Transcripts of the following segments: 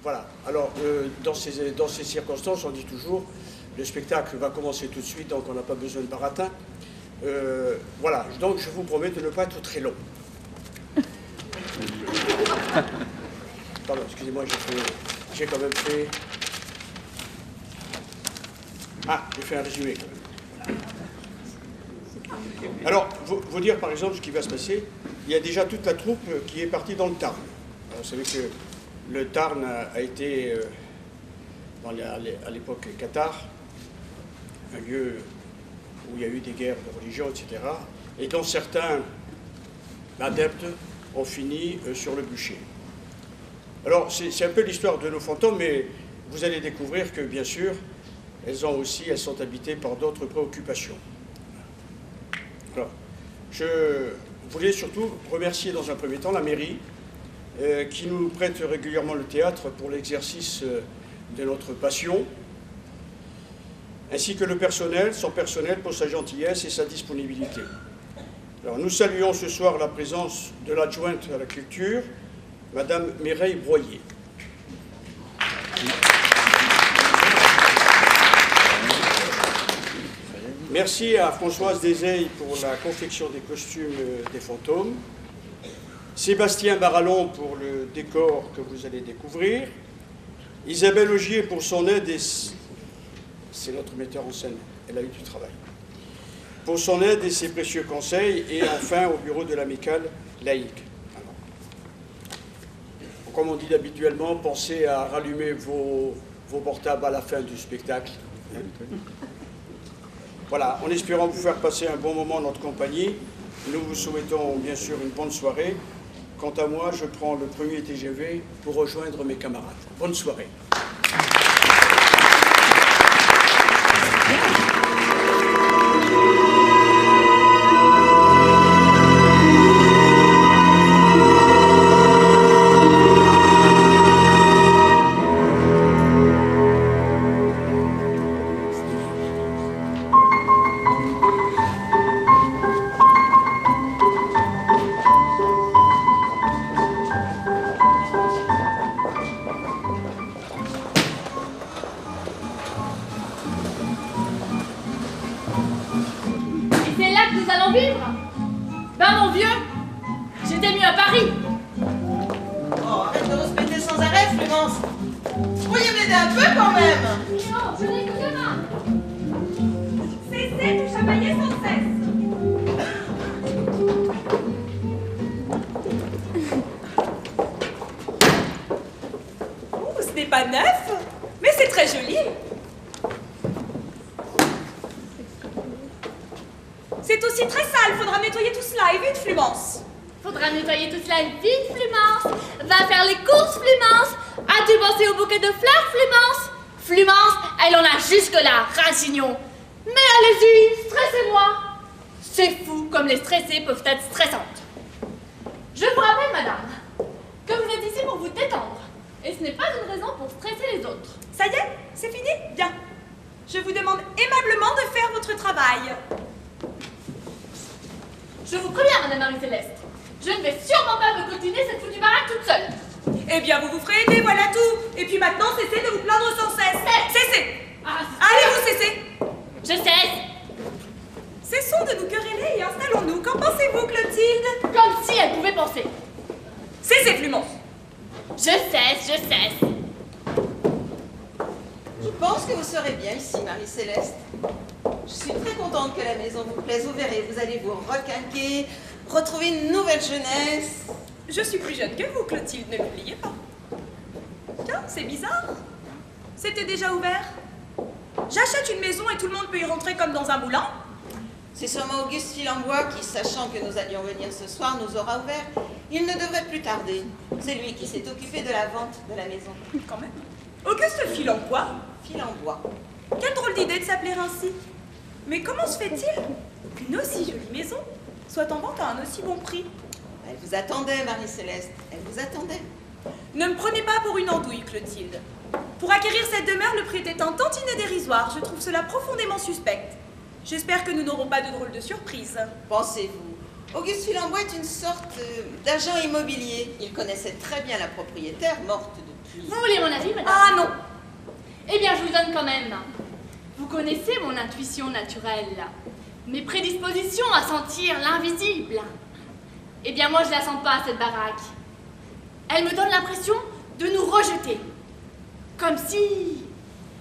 Voilà. Alors, dans ces circonstances, on dit toujours, le spectacle va commencer tout de suite, donc on n'a pas besoin de baratin. Voilà. Donc, je vous promets de ne pas être très long. Pardon, excusez-moi, j'ai quand même fait... Ah, j'ai fait un résumé quand même. Alors, vous dire par exemple ce qui va se passer. Il y a déjà toute la troupe qui est partie dans le Tarn. Alors, vous savez que le Tarn a été, à l'époque, Qatar, un lieu où il y a eu des guerres de religion, etc. Et dont certains adeptes ont fini sur le bûcher. Alors, c'est un peu l'histoire de nos fantômes, mais vous allez découvrir que, bien sûr, elles sont habitées par d'autres préoccupations. Alors, je voulais surtout remercier dans un premier temps la mairie qui nous prête régulièrement le théâtre pour l'exercice de notre passion, ainsi que le personnel, son personnel pour sa gentillesse et sa disponibilité. Alors, nous saluons ce soir la présence de l'adjointe à la culture, Madame Mireille Broyer. Merci à Françoise Deseilles pour la confection des costumes des fantômes, Sébastien Barallon pour le décor que vous allez découvrir, Isabelle Augier pour son aide, et c'est notre metteur en scène, elle a eu du travail, pour son aide et ses précieux conseils, et enfin au bureau de l'amicale laïque. Comme on dit habituellement, pensez à rallumer vos portables à la fin du spectacle. Voilà, en espérant vous faire passer un bon moment en notre compagnie, nous vous souhaitons bien sûr une bonne soirée. Quant à moi, je prends le premier TGV pour rejoindre mes camarades. Bonne soirée. Ben mon vieux, j'étais mieux à Paris. Oh, arrête de respecter sans arrêt, Florence. Vous pourriez m'aider un peu quand même. Non, je n'ai que deux mains. Cessez de chamailler sans cesse. Oh, ce n'est pas neuf, mais c'est très joli. C'est aussi très sale, faudra nettoyer tout cela, et vite, Flumance. Faudra nettoyer tout cela vite, Flumance. Va faire les courses, Flumance. As-tu pensé au bouquet de fleurs, Flumance? Flumance, elle en a jusque-là, Racignon. Mais allez-y, stressez-moi. C'est fou comme les stressés peuvent être stressantes. Je vous rappelle, madame, que vous êtes ici pour vous détendre. Et ce n'est pas une raison pour stresser les autres. Ça y est, c'est fini? Bien. Je vous demande aimablement de faire votre travail. Je vous préviens, madame Marie-Céleste, je ne vais sûrement pas me coltiner cette foutue baraque toute seule. Eh bien, vous vous ferez aider, voilà tout. Et puis maintenant, cessez de vous plaindre sans cesse. Cessez. Ah, Allez-vous cesser. je cesse. Cessons de nous quereller et installons-nous. Qu'en pensez-vous, Clotilde? Comme si elle pouvait penser. Cessez, Flumance. Je cesse, je cesse. Je pense que vous serez bien ici, Marie-Céleste. Je suis très contente que la maison vous plaise. Vous verrez, vous allez vous requinquer, retrouver une nouvelle jeunesse. Je suis plus jeune que vous, Clotilde, ne l'oubliez pas. Tiens, c'est bizarre. C'était déjà ouvert. J'achète une maison et tout le monde peut y rentrer comme dans un moulin. C'est sûrement Auguste Filambois qui, sachant que nous allions venir ce soir, nous aura ouvert. Il ne devrait plus tarder. C'est lui qui s'est occupé de la vente de la maison. Quand même. Auguste Filambois. Filambois. Quelle drôle d'idée de s'appeler ainsi. Mais comment se fait-il qu'une aussi jolie maison soit en vente à un aussi bon prix? Elle vous attendait, Marie-Céleste. Elle vous attendait. Ne me prenez pas pour une andouille, Clotilde. Pour acquérir cette demeure, le prix était un tantinet dérisoire. Je trouve cela profondément suspect. J'espère que nous n'aurons pas de drôles de surprise. Pensez-vous. Auguste Filambois est une sorte d'agent immobilier. Il connaissait très bien la propriétaire, morte Vous voulez mon avis, madame? Ah non. Eh bien, je vous le donne quand même. Vous connaissez mon intuition naturelle, mes prédispositions à sentir l'invisible. Eh bien, moi, je la sens pas, cette baraque. Elle me donne l'impression de nous rejeter. Comme si...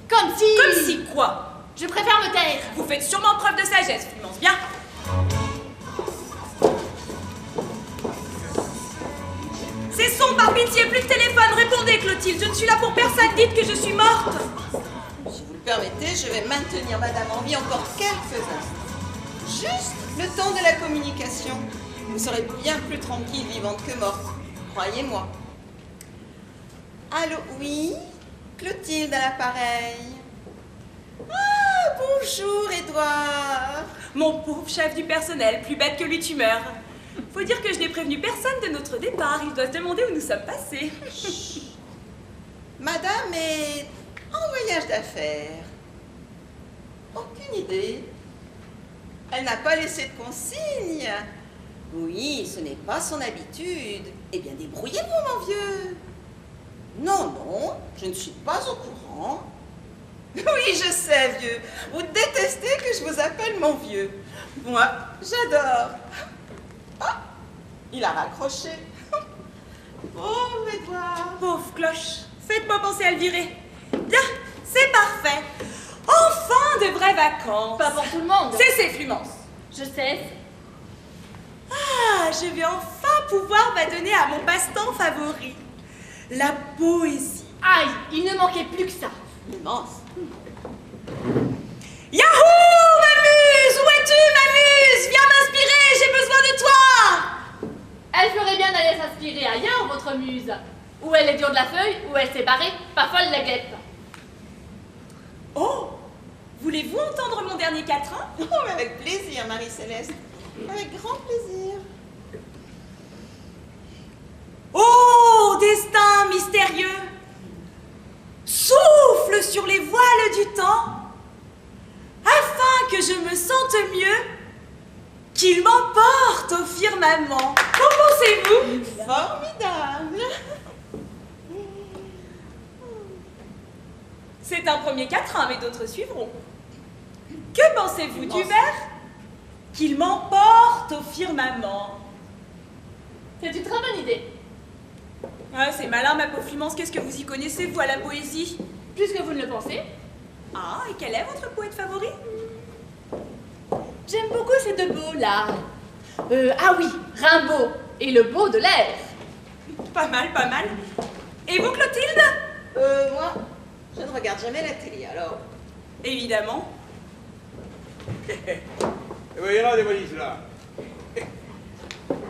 Comme si quoi? Je préfère me taire. Vous faites sûrement preuve de sagesse, Flumance. Bien. C'est son, par pitié, plus de téléphone. Répondez, Clotilde. Je ne suis là pour personne. Dites que je suis morte. Si vous le permettez, je vais maintenir Madame en vie encore quelques instants. Juste le temps de la communication. Vous serez bien plus tranquille vivante que morte. Croyez-moi. Allô, oui? Clotilde à l'appareil. Ah, bonjour, Édouard. Mon pauvre chef du personnel, plus bête que l'utumeur. Faut dire que je n'ai prévenu personne de notre départ. Il doit se demander où nous sommes passés. Madame est en voyage d'affaires. Aucune idée. Elle n'a pas laissé de consigne. Oui, ce n'est pas son habitude. Eh bien, débrouillez-vous, mon vieux. Non, non, je ne suis pas au courant. Oui, je sais, vieux. Vous détestez que je vous appelle mon vieux. Moi, j'adore. Ah, il a raccroché. Pauvre Édouard. Pauvre cloche. Faites-moi penser à le virer. Bien, c'est parfait. Enfin de vraies vacances. Pas pour tout le monde. Cessez, Flumance. Je sais. Ah, je vais enfin pouvoir m'adonner à mon passe-temps favori. La poésie. Aïe, il ne manquait plus que ça. Immense. Yahoo, Mamuse! Où es-tu, Mamuse? Viens m'inspirer, j'ai besoin de toi! Elle ferait bien d'aller s'inspirer ailleurs, votre muse. Ou elle est dure de la feuille, ou elle s'est barrée, pas folle la guêpe. Oh! Voulez-vous entendre mon dernier quatrain? Oh, mais avec plaisir, Marie-Céleste. Avec grand plaisir. Oh, destin mystérieux! Souffle sur les voiles du temps, afin que je me sente mieux, qu'il m'emporte au firmament. Qu'en pensez-vous? Formidable. C'est un premier quatrain, mais d'autres suivront. Que pensez-vous du vers? Qu'il m'emporte au firmament. C'est une très bonne idée. Ah, c'est malin, ma pauvre Flumance. Qu'est-ce que vous y connaissez, vous, à la poésie? Plus que vous ne le pensez. Ah, et quel est votre poète favori? J'aime beaucoup ces deux beaux-là. Ah oui, Rimbaud et le beau de l'air. Pas mal, pas mal. Et vous, Clotilde? Moi, je ne regarde jamais la télé, alors. Évidemment. Il y en a des valises là.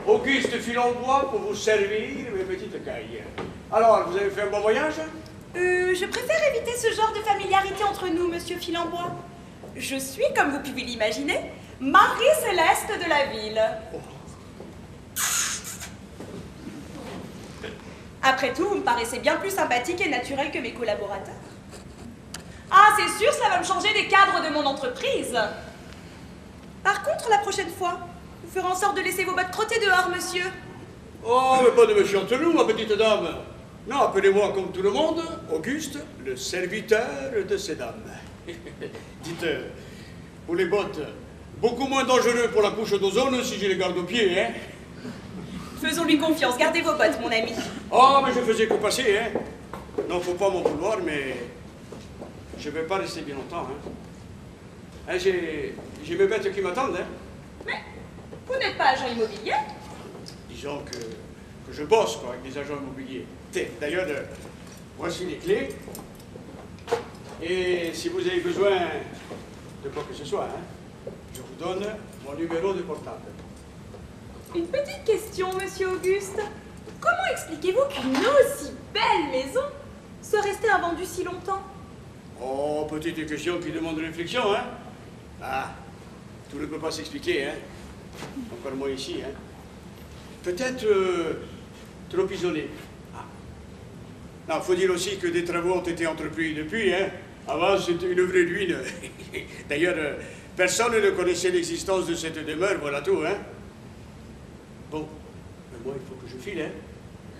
Auguste Filon-Bois pour vous servir mes petites cailles. Alors, vous avez fait un bon voyage? Je préfère éviter ce genre de familiarité entre nous, monsieur Filambois. Je suis, comme vous pouvez l'imaginer, Marie-Céleste de la ville. Après tout, vous me paraissez bien plus sympathique et naturel que mes collaborateurs. Ah, c'est sûr, ça va me changer des cadres de mon entreprise. Par contre, la prochaine fois, vous ferez en sorte de laisser vos bottes trotter dehors, monsieur. Oh, mais pas de monsieur Antelou, ma petite dame. Non, appelez-moi comme tout le monde, Auguste, le serviteur de ces dames. Dites, pour les bottes, beaucoup moins dangereux pour la couche d'ozone si je les garde aux pieds, hein. Faisons-lui confiance, gardez vos bottes, mon ami. Oh, mais je faisais que passer, hein. Non, faut pas m'en vouloir, mais je vais pas rester bien longtemps, hein. J'ai mes bêtes qui m'attendent, hein. Mais vous n'êtes pas agent immobilier? Disons que je bosse, quoi, avec des agents immobiliers. D'ailleurs, voici les clés. Et si vous avez besoin de quoi que ce soit, hein, je vous donne mon numéro de portable. Une petite question, monsieur Auguste. Comment expliquez-vous qu'une aussi belle maison soit restée invendue si longtemps? Oh, petite question qui demande réflexion, hein. Ah, tout ne peut pas s'expliquer, hein. Encore moins ici, hein. Peut-être trop isolé. Ah. Non, faut dire aussi que des travaux ont été entrepris depuis, hein. Avant, c'était une vraie ruine. D'ailleurs, personne ne connaissait l'existence de cette demeure, voilà tout, hein. Bon, mais moi, il faut que je file, hein.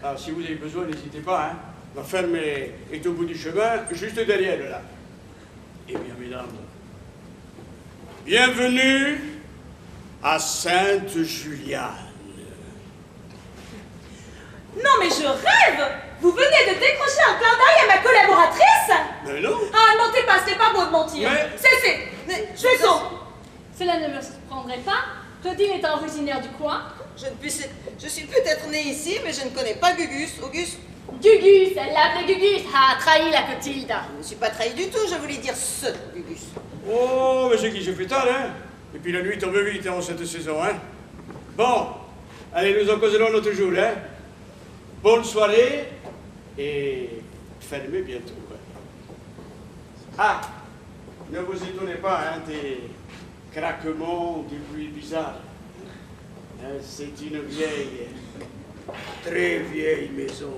Alors, si vous avez besoin, n'hésitez pas, hein. Ma ferme est au bout du chemin, juste derrière là. Eh bien, mesdames, bienvenue à Sainte-Juliane. Non mais je rêve! Vous venez de décrocher un clin d'œil à ma collaboratrice? Mais non. Ah, mentez pas, c'est pas beau de mentir. Mais- Cessez! Je sens. Cela ne me surprendrait pas. Clotilde est originaire du coin. Je suis peut-être née ici, mais je ne connais pas Gugus. Auguste, Gugus, elle l'appelait Gugus. Ah, trahi la Clotilde. je ne suis pas trahi du tout, je voulais dire ce Gugus. Oh, mais c'est qui, je fais tard, hein. Et puis la nuit tombe vite en cette saison, hein. Bon, allez, nous en causerons l'autre jour, hein. Bonne soirée et fermez bientôt. Ah, ne vous étonnez pas, hein, des craquements, des bruits bizarres. Hein, c'est une vieille, très vieille maison.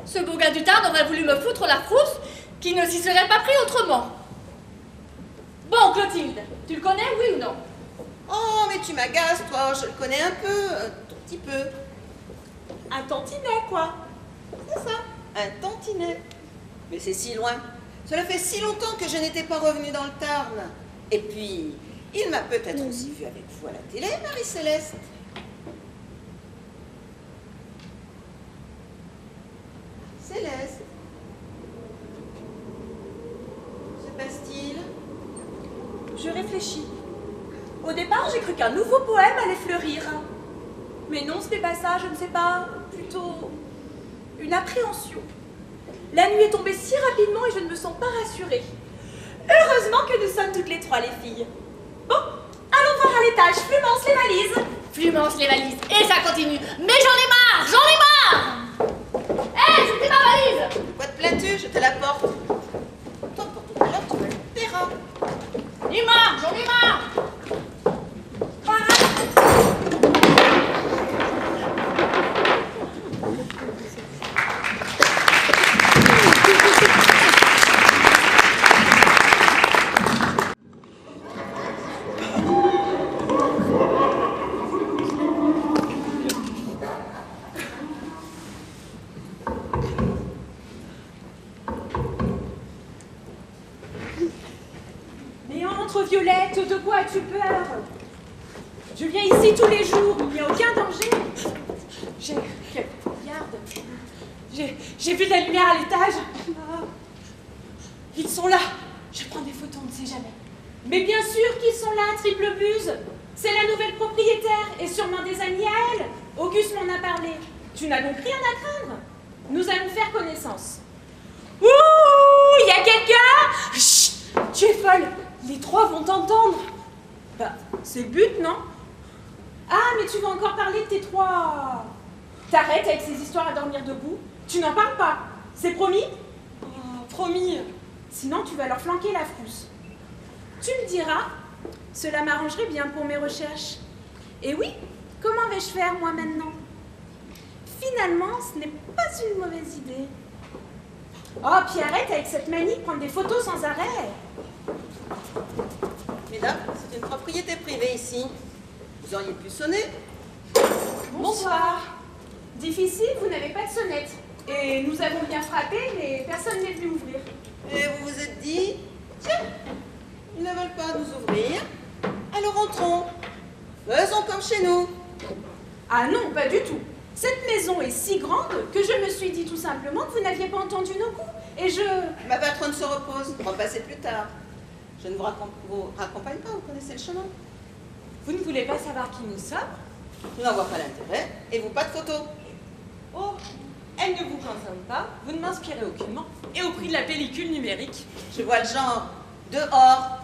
Ce beau gars du Tarn aurait voulu me foutre la frousse qui ne s'y serait pas pris autrement. Bon, Clotilde, tu le connais, oui ou non? Oh, mais tu m'agaces, toi, je le connais un peu, un tout petit peu. Un tantinet, quoi. C'est ça, un tantinet. Mais c'est si loin. Cela fait si longtemps que je n'étais pas revenue dans le Tarn. Et puis, il m'a peut-être aussi vue avec vous à la télé, Marie-Céleste. Céleste. Se passe-t-il? Je réfléchis. Au départ, j'ai cru qu'un nouveau poème allait fleurir. Mais non, ce n'est pas ça, je ne sais pas. Plutôt une appréhension. La nuit est tombée si rapidement et je ne me sens pas rassurée. Heureusement que nous sommes toutes les trois les filles. Bon, allons voir à l'étage. Flumance les valises. Flumance les valises, et ça continue. Mais j'en ai marre, j'en ai marre. Hé, c'était ma valise. Quoi te plains-tu? Je te l'apporte. Toi, pour tout à l'heure, tu me le paieras. J'en ai marre, j'en ai marre. Mais entre, Violette, de quoi as-tu peur? Je viens ici tous les jours, il n'y a aucun danger. Regarde. J'ai vu de la lumière à l'étage. Ah. Ils sont là. Je prends des photos, on ne sait jamais. Mais bien sûr qu'ils sont là, triple buse. C'est la nouvelle propriétaire et sûrement des amis à elle. Auguste m'en a parlé. Tu n'as donc rien à craindre. Nous allons faire connaissance. Ouh, il y a quelqu'un? Chut, tu es folle. Les trois vont t'entendre. Bah, c'est le but, non? Ah, mais tu vas encore parler de tes trois... T'arrêtes avec ces histoires à dormir debout. Tu n'en parles pas. C'est promis? Oh, promis. Sinon, tu vas leur flanquer la frousse. Tu me diras, cela m'arrangerait bien pour mes recherches. Et oui, comment vais-je faire, moi, maintenant? Finalement, ce n'est pas une mauvaise idée. Oh, puis arrête avec cette manie de prendre des photos sans arrêt. Mesdames, c'est une propriété privée ici. Vous auriez pu sonner. Bonsoir. Difficile, vous n'avez pas de sonnette. Et nous avons bien frappé, mais personne n'est venu ouvrir. Et vous vous êtes dit, tiens, ils ne veulent pas nous ouvrir, alors entrons. Faisons comme chez nous. Ah non, pas du tout. Cette maison est si grande que je me suis dit tout simplement que vous n'aviez pas entendu nos coups. Et je... Ma patronne se repose, repassez plus tard. Je ne vous raccompagne pas, vous connaissez le chemin. Vous ne voulez pas savoir qui nous sommes? Je n'en vois pas l'intérêt, et vous pas de photos. Oh, elle ne vous concerne pas, vous ne m'inspirez aucunement. Et au prix de la pellicule numérique. Je vois le genre. Dehors.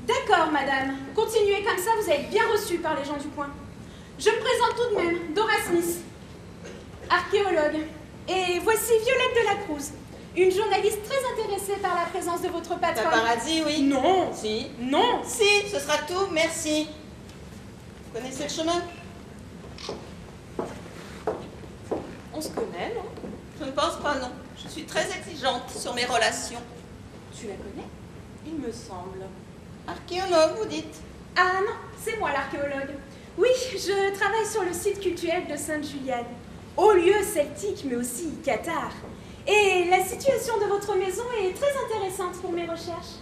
D'accord, madame. Continuez comme ça, vous allez être bien reçue par les gens du coin. Je me présente tout de même, Dora Smith, archéologue. Et voici Violette de la Cruz, une journaliste très intéressée par la présence de votre patronne. Paparazzi, oui. Non. Si. Non. Si, ce sera tout, merci. Vous connaissez le chemin? On se connaît, non? Je ne pense pas, non. Je suis très exigeante sur mes relations. Tu la connais? Il me semble. Archéologue, vous dites? Ah non, c'est moi l'archéologue. Oui, je travaille sur le site cultuel de Sainte-Juliane, haut lieu celtique mais aussi cathare. Et la situation de votre maison est très intéressante pour mes recherches.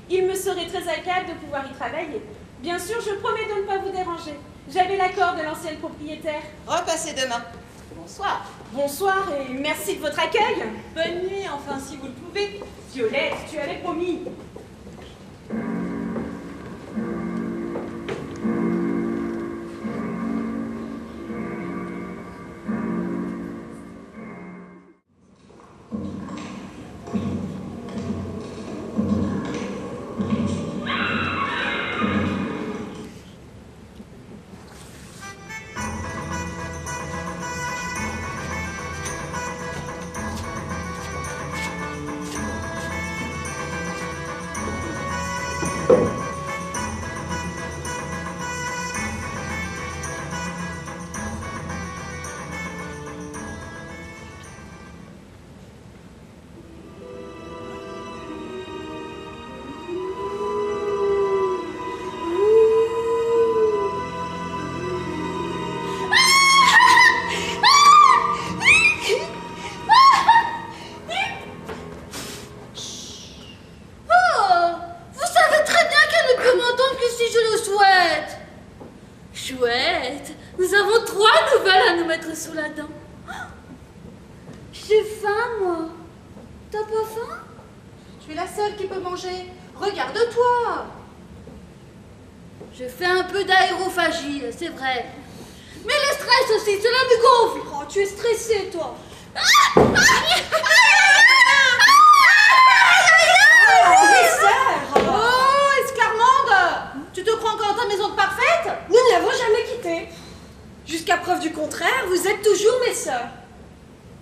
Il me serait très agréable de pouvoir y travailler. Bien sûr, je promets de ne pas vous déranger. J'avais l'accord de l'ancienne propriétaire. Repassez demain. Bonsoir. Bonsoir et merci de votre accueil. Bonne nuit, enfin, si vous le pouvez. Violette, tu avais promis. Chouette, nous avons 3 nouvelles à nous mettre sous la dent. J'ai faim, moi. T'as pas faim? Tu es la seule qui peut manger. Regarde-toi. Je fais un peu d'aérophagie, c'est vrai. Mais le stress aussi, cela me gonfle. Oh, tu es stressée, toi. Oh, Esclarmonde, tu te crois encore dans ta maison de parfaite? Nous ne l'avons jamais quittée. Jusqu'à preuve du contraire, vous êtes toujours mes sœurs.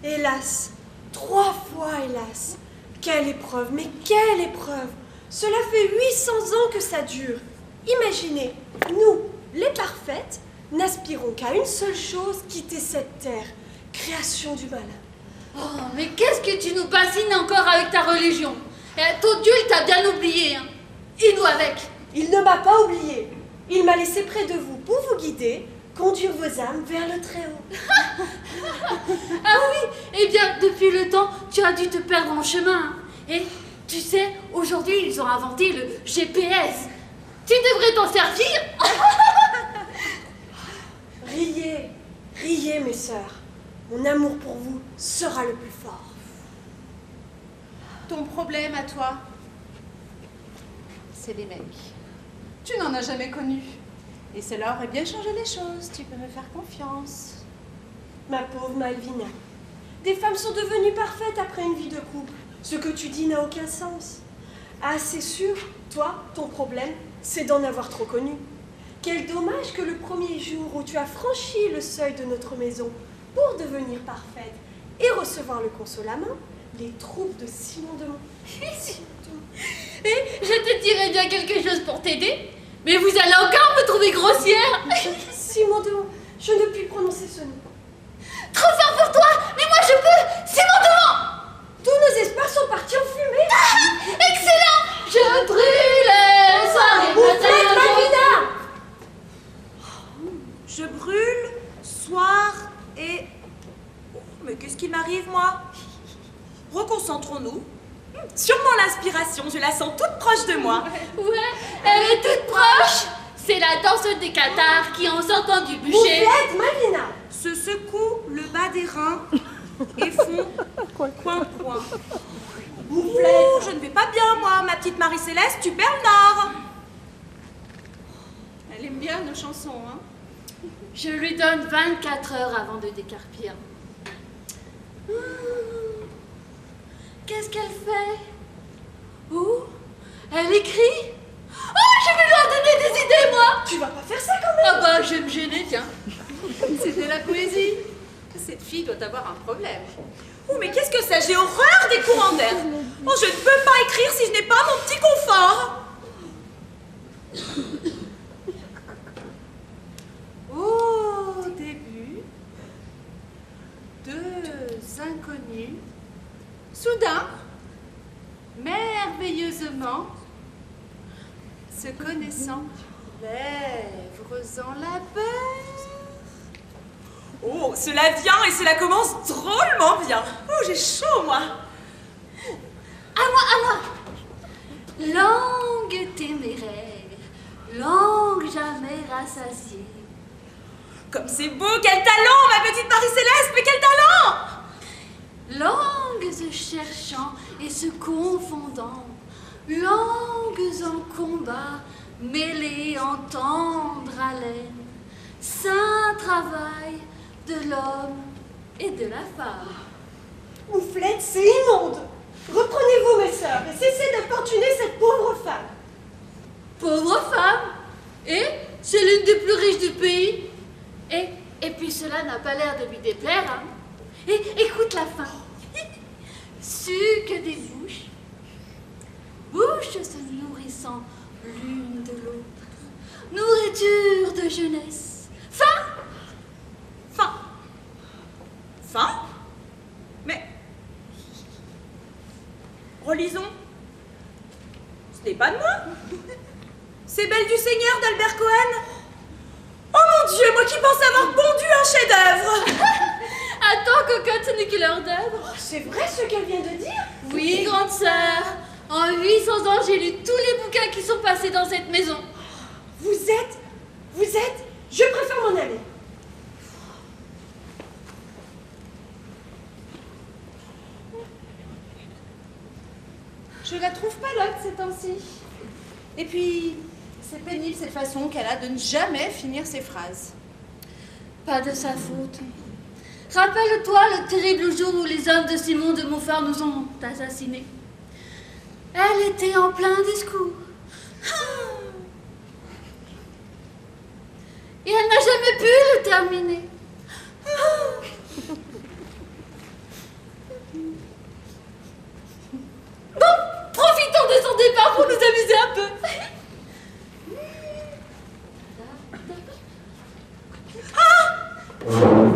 Hélas, 3 fois hélas. Quelle épreuve, mais quelle épreuve. Cela fait 800 ans que ça dure. Imaginez, nous, les parfaites, n'aspirons qu'à une seule chose, quitter cette terre. Création du malin. Oh, mais qu'est-ce que tu nous bassines encore avec ta religion? Ton Dieu, il t'a bien oublié, hein. Et nous avec. Il ne m'a pas oublié. Il m'a laissé près de vous pour vous guider, conduire vos âmes vers le Très-Haut. Ah oui, eh bien, depuis le temps, tu as dû te perdre en chemin. Et tu sais, aujourd'hui, ils ont inventé le GPS. Tu devrais t'en servir. Riez, riez, mes sœurs. Mon amour pour vous sera le plus fort. Ton problème à toi, c'est les mecs. Tu n'en as jamais connu. Et cela aurait bien changé les choses. Tu peux me faire confiance. Ma pauvre Malvina, des femmes sont devenues parfaites après une vie de couple. Ce que tu dis n'a aucun sens. Ah, c'est sûr, toi, ton problème, c'est d'en avoir trop connu. Quel dommage que le premier jour où tu as franchi le seuil de notre maison pour devenir parfaite et recevoir le consolamment, les troupes de Simon de Mont. Et je te dirais bien quelque chose pour t'aider, mais vous allez encore me trouver grossière. Simon de Mont, je ne puis prononcer ce nom. Trop fort pour toi, mais moi je peux. Simon de Mont. Tous nos espoirs sont partis en fumée. Excellent. Je brûle soir et matin. Malvina! Je brûle, soir et... Oh, mais qu'est-ce qui m'arrive, moi? Reconcentrons-nous. Sûrement l'inspiration, je la sens toute proche de moi. Ouais, elle est toute proche. C'est la danseuse des cathares qui, en sortant du bûcher... Mouflette, Malvina! Se secoue le bas des reins et font coin-coin. Mouflette! Je ne vais pas bien, moi, ma petite Marie-Céleste, tu perds le nord. Elle aime bien nos chansons, hein. Je lui donne 24 heures avant de décarpir. Qu'est-ce qu'elle fait? Oh, elle écrit? Oh, je vais lui en donner des idées, moi! Tu vas pas faire ça quand même! Ah bah, je vais me gêner, tiens. C'est de la poésie. Cette fille doit avoir un problème. Oh, mais qu'est-ce que c'est? J'ai horreur des courants d'air. Oh, je ne peux pas écrire si je n'ai pas mon petit confort. Au début, 2 inconnus, soudain, merveilleusement, se connaissant. Lèvres en labeur. Oh, cela vient et cela commence drôlement bien. Oh, j'ai chaud, moi. À moi. Langue téméraire, langue jamais rassasiée. Comme c'est beau, quel talent, ma petite Marie-Céleste, mais quel talent! Langues se cherchant et se confondant, langues en combat, mêlées en tendre haleine, saint travail de l'homme et de la femme. Ouflette, c'est immonde. Reprenez-vous, mes sœurs, et cessez d'importuner cette pauvre femme. Pauvre femme! Et c'est l'une des plus riches du pays. Et puis cela n'a pas l'air de lui déplaire, hein? Et écoute la fin. Sucre des bouches, bouches se nourrissant l'une de l'autre, nourriture de jeunesse. Fin! Mais... Relisons. Ce n'est pas de moi. C'est Belle du Seigneur d'Albert Cohen. Oh mon Dieu, moi qui pense avoir pondu un chef-d'œuvre. Attends, cocotte, ce n'est que l'heure d'œuvre. C'est vrai ce qu'elle vient de dire? Oui, grande sœur. En 800 ans, j'ai lu tous les bouquins qui sont passés dans cette maison. Vous êtes... Je préfère m'en aller. Je la trouve pas là de ces temps-ci. Et puis, c'est pénible cette façon qu'elle a de ne jamais finir ses phrases. Pas de sa faute. Rappelle-toi le terrible jour où les hommes de Simon de Montfort nous ont assassinés. Elle était en plein discours. Et elle n'a jamais pu le terminer. Bon, profitons de son départ pour nous amuser un peu. Ah!